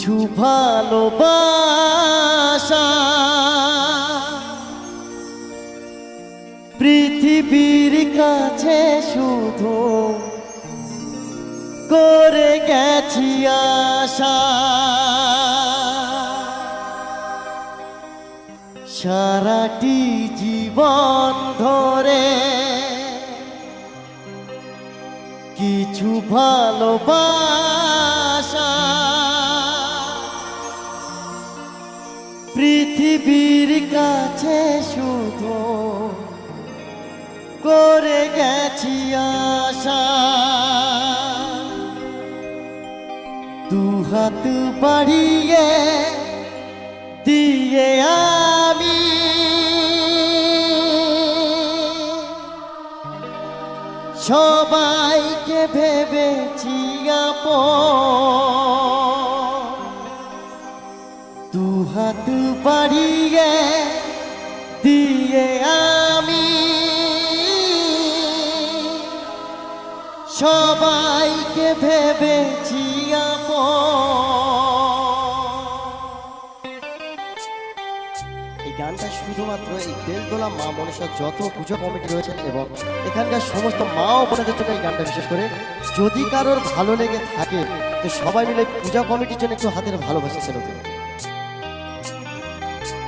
কিছু ভালোবাসা পৃথিবীর কাছে শুধু করে গেছি আশা, সারাটি জীবন ধরে কিছু ভালোবাসা পৃথিবীর কাছে শুধু করে গেছি আশা। দুহাত বাড়িয়ে দিয়ে আমি সবাইকে ভেবেছি আপন, দুহাত বাড়িয়ে দিয়ে আমি সবাইকে ভেবেছি এই গানটা শুধুমাত্র এই বেলতলা মা মনসা যত পুজো কমিটি রয়েছেন এবং এখানকার সমস্ত মা ও বোনেদের জন্য এই গানটা বিশেষ করে, যদি কারোর ভালো লেগে থাকে তো সবাই মিলে পূজা কমিটির জন্য একটু হাতের ভালোবাসা ছিল।